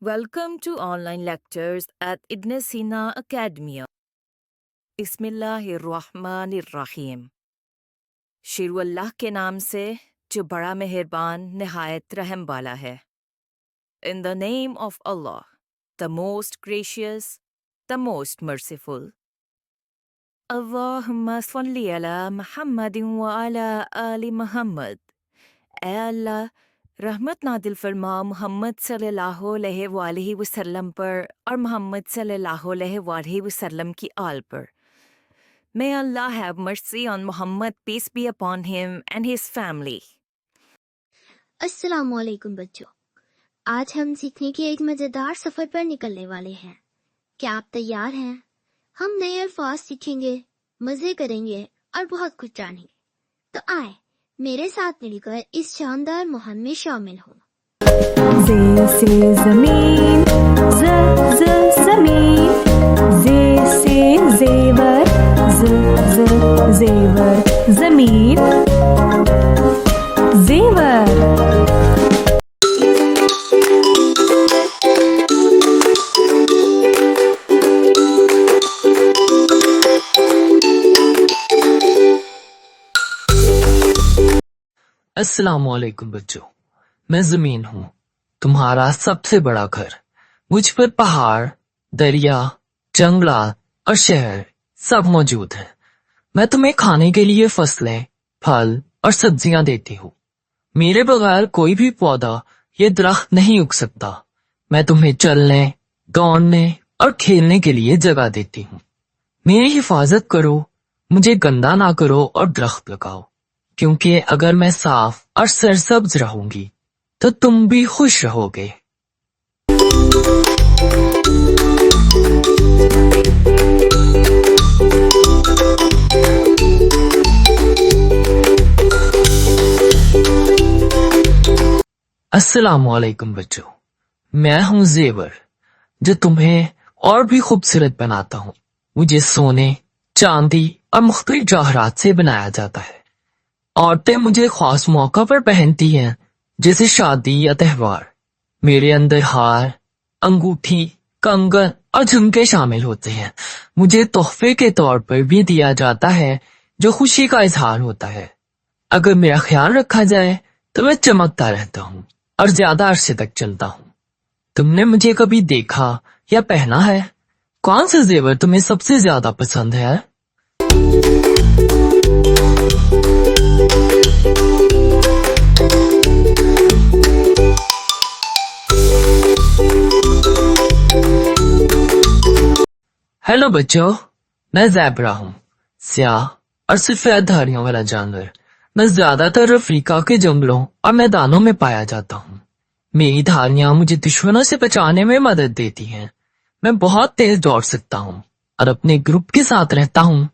Welcome to online lectures at Ibn Sina Academia. बिस्मिल्लाहिर्रहमानिर्रहीम। शुरू अल्लाह के नाम से जो बड़ा मेहरबान निहायत रहम वाला है। In the name of Allah, the most gracious, the most merciful. Allahumma salli ala Muhammadin wa ala ali Muhammad. ऐ अल्लाह रहमत नादिल फरमा मोहम्मद सल्लल्लाहु अलैहि वसल्लम पर और मोहम्मद सल्लल्लाहु अलैहि वसल्लम की आल पर. May Allah have mercy on Muhammad, peace be upon him and his family. अस्सलामु अलैकुम बच्चों, आज हम सीखने के एक मजेदार सफर पर निकलने वाले हैं। क्या आप तैयार हैं? हम नए अल्फाज सीखेंगे, मजे करेंगे और बहुत कुछ जानेंगे। तो आए मेरे साथ मिलकर इस शानदार मुहिम में शामिल हो। ज़े से ज़मीन, ज़ ज़मीन, ज़े से ज़ेवर, ज़ ज़ेवर, ज़मीन, ज़ेवर। अस्सलामु अलैकुम बच्चों, मैं जमीन हूँ, तुम्हारा सबसे बड़ा घर। मुझ पर पहाड़, दरिया, जंगलात और शहर सब मौजूद हैं। मैं तुम्हें खाने के लिए फसलें, फल और सब्जियां देती हूँ। मेरे बगैर कोई भी पौधा ये दरख्त नहीं उग सकता। मैं तुम्हें चलने, दौड़ने और खेलने के लिए जगह देती हूँ। मेरी हिफाजत करो, मुझे गंदा ना करो और दरख्त लगाओ, क्योंकि अगर मैं साफ और सरसब्ज रहूंगी तो तुम भी खुश रहोगे। अस्सलामु अलैकुम बच्चों, मैं हूँ ज़ेवर, जो तुम्हें और भी खूबसूरत बनाता हूँ। मुझे सोने, चांदी और मुख्तलिफ जवाहरात से बनाया जाता है। औरतें मुझे खास मौका पर पहनती हैं, जैसे शादी या त्योहार। मेरे अंदर हार, अंगूठी, कंगन और झुमके शामिल होते हैं। मुझे तोहफे के तौर पर भी दिया जाता है, जो खुशी का इजहार होता है। अगर मेरा ख्याल रखा जाए तो मैं चमकता रहता हूँ और ज्यादा अरसे तक चलता हूँ। तुमने मुझे कभी देखा या पहना है? कौन सा जेवर तुम्हें सबसे ज्यादा पसंद है? हेलो बच्चों, मैं ज़ेब्रा हूँ, स्याह और सफेद धारियों वाला जानवर। मैं ज्यादातर अफ्रीका के जंगलों और मैदानों में पाया जाता हूँ। मेरी धारियां मुझे दुश्मनों से बचाने में मदद देती हैं। मैं बहुत तेज दौड़ सकता हूँ और अपने ग्रुप के साथ रहता हूँ।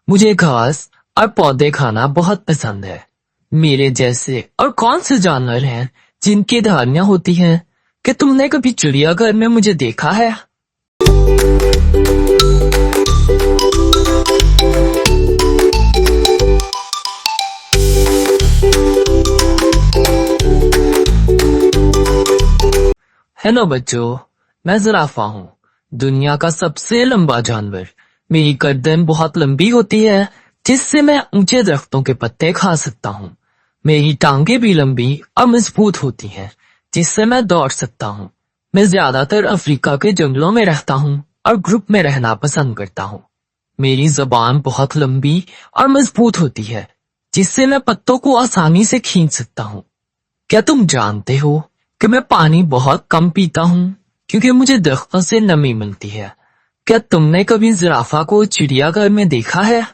मुझे घास और पौधे खाना बहुत पसंद है। मेरे जैसे और कौन से जानवर हैं जिनकी धारियां होती हैं? कि तुमने कभी चिड़ियाघर में मुझे देखा है? हेलो बच्चों, मैं ज़राफ़ा हूँ, दुनिया का सबसे लंबा जानवर। मेरी गर्दन बहुत लंबी होती है, जिससे मैं ऊंचे दरख्तों के पत्ते खा सकता हूँ। मेरी टांगे भी लंबी और मजबूत होती हैं, जिससे मैं दौड़ सकता हूँ। मैं ज्यादातर अफ्रीका के जंगलों में रहता हूँ और ग्रुप में रहना पसंद करता हूँ। मेरी ज़बान बहुत लंबी और मजबूत होती है, जिससे मैं पत्तों को आसानी से खींच सकता हूँ। क्या तुम जानते हो कि मैं पानी बहुत कम पीता हूँ, क्योंकि मुझे दरख्तों से नमी मिलती है। क्या तुमने कभी ज़राफ़ा को चिड़ियाघर में देखा है?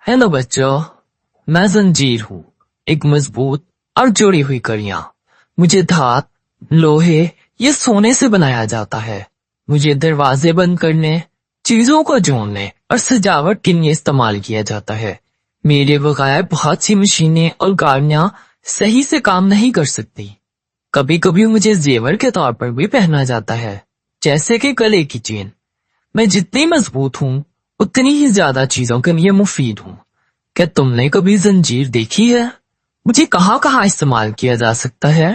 हेलो बच्चों, मैं जंजीर हूँ, एक मजबूत और जुड़ी हुई कड़ियाँ। मुझे धात, लोहे या सोने से बनाया जाता है। मुझे दरवाजे बंद करने, चीजों को जोड़ने और सजावट के लिए इस्तेमाल किया जाता है। मेरे बगैर बहुत सी मशीनें और गाड़ियां सही से काम नहीं कर सकती। कभी कभी मुझे जेवर के तौर पर भी पहना जाता है, जैसे कि गले की चेन। میں جتنی مضبوط ہوں اتنی ہی زیادہ چیزوں کے لیے مفید ہوں. کیا تم نے کبھی زنجیر دیکھی ہے؟ مجھے کہاں کہاں استعمال کیا جا سکتا ہے؟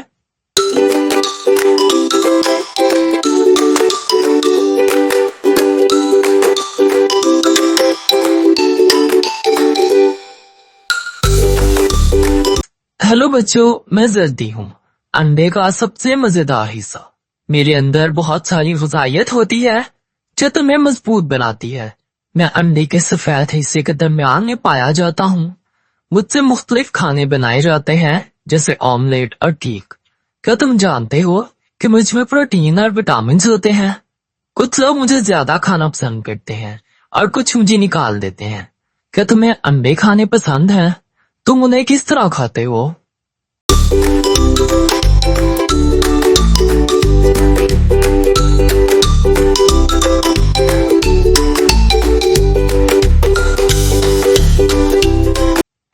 ہیلو بچوں، میں زردی ہوں، انڈے کا سب سے مزیدار حصہ. میرے اندر بہت ساری غذائیت ہوتی ہے جو تمہیں مضبوط بناتی ہے. میں انڈے کے سفید حصے کے درمیان میں پایا جاتا ہوں. مجھ سے مختلف کھانے بنائے جاتے ہیں جیسے آملیٹ اور ٹیک. کیا تم جانتے ہو کہ مجھ میں پروٹین اور وٹامنز ہوتے ہیں؟ کچھ لوگ مجھے زیادہ کھانا پسند کرتے ہیں اور کچھ مجھے نکال دیتے ہیں. کیا تمہیں انڈے کھانے پسند ہیں؟ تم انہیں کس طرح کھاتے ہو؟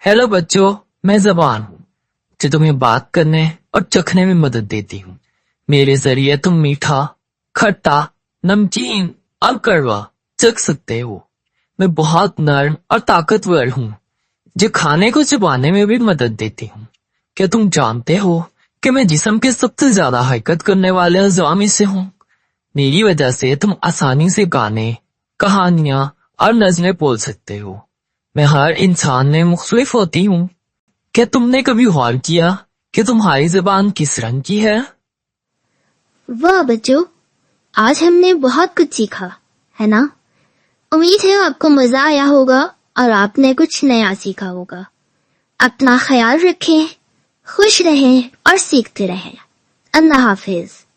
ہیلو بچوں، میں زبان ہوں جو تمہیں بات کرنے اور چکھنے میں مدد دیتی ہوں. میرے ذریعے تم میٹھا، کھٹا، نمکین اور کڑوا چکھ سکتے ہو. میں بہت نرم اور طاقتور ہوں جو کھانے کو چبانے میں بھی مدد دیتی ہوں. کیا تم جانتے ہو کہ میں جسم کے سب سے زیادہ حرکت کرنے والے اعضاء میں سے ہوں؟ میری وجہ سے تم آسانی سے گانے، کہانیاں اور نظمیں بول سکتے ہو. میں ہر انسان میں مختلف ہوتی ہوں. کیا تم نے کبھی غور کیا کہ تمہاری زبان کس رنگ کی ہے؟ واہ بچوں، آج ہم نے بہت کچھ سیکھا ہے نا؟ امید ہے آپ کو مزہ آیا ہوگا اور آپ نے کچھ نیا سیکھا ہوگا. اپنا خیال رکھیں، خوش رہیں اور سیکھتے رہیں. اللہ حافظ.